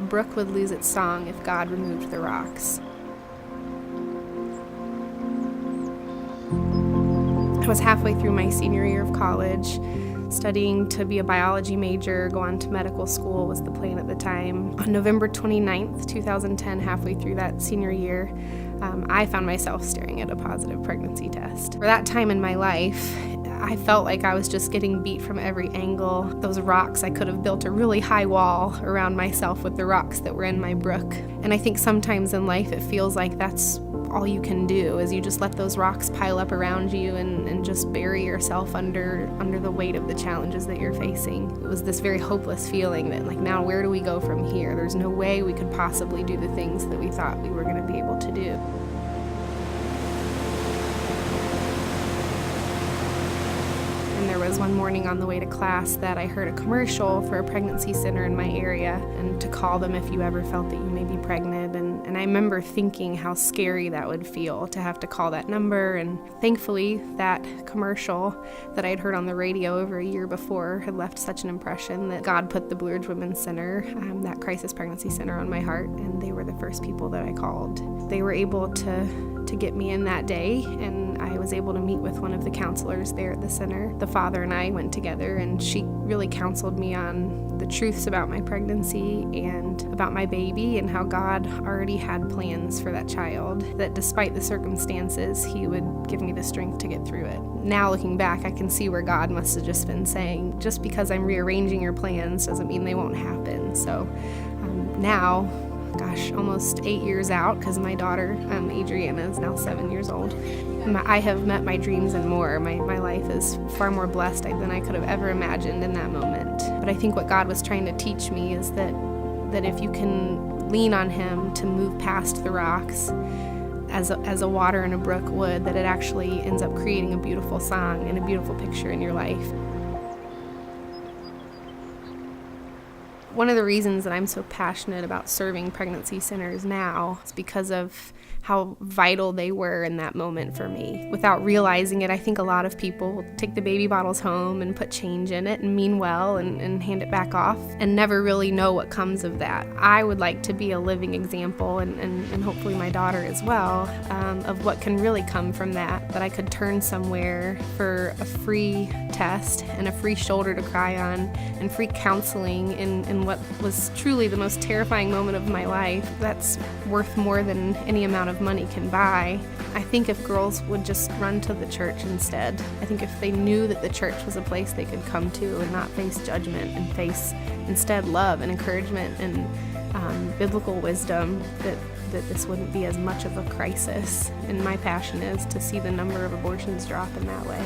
a brook would lose its song if God removed the rocks. I was halfway through my senior year of college, studying to be a biology major, go on to medical school was the plan at the time. On November 29th, 2010, halfway through that senior year, I found myself staring at a positive pregnancy test. For that time in my life, I felt like I was just getting beat from every angle. Those rocks, I could have built a really high wall around myself with the rocks that were in my brook. And I think sometimes in life it feels like that's all you can do, is you just let those rocks pile up around you and just bury yourself under the weight of the challenges that you're facing. It was this very hopeless feeling that, like, now where do we go from here? There's no way we could possibly do the things that we thought we were going to be able to do. And there was one morning on the way to class that I heard a commercial for a pregnancy center in my area, and to call them if you ever felt that you may be pregnant. And I remember thinking how scary that would feel to have to call that number. And thankfully, that commercial that I'd heard on the radio over a year before had left such an impression that God put the Blue Ridge Women's Center, that crisis pregnancy center, on my heart, and they were the first people that I called. They were able to get me in that day, and I was able to meet with one of the counselors there at the center. The father and I went together, and she really counseled me on the truths about my pregnancy and about my baby, and how God already had plans for that child, that despite the circumstances, He would give me the strength to get through it. Now looking back, I can see where God must have just been saying, just because I'm rearranging your plans doesn't mean they won't happen. So now, almost 8 years out, because my daughter, Adriana, is now 7 years old. I have met my dreams and more. My life is far more blessed than I could have ever imagined in that moment. But I think what God was trying to teach me is that if you can lean on Him to move past the rocks, as a water in a brook would, that it actually ends up creating a beautiful song and a beautiful picture in your life. One of the reasons that I'm so passionate about serving pregnancy centers now is because of how vital they were in that moment for me. Without realizing it, I think a lot of people take the baby bottles home and put change in it and mean well and hand it back off and never really know what comes of that. I would like to be a living example, and hopefully my daughter as well, of what can really come from that I could turn somewhere for a free test and a free shoulder to cry on and free counseling in what was truly the most terrifying moment of my life. That's worth more than any amount of money can buy. I think if girls would just run to the church instead, I think if they knew that the church was a place they could come to and not face judgment and face instead love and encouragement and biblical wisdom, that this wouldn't be as much of a crisis. And my passion is to see the number of abortions drop in that way.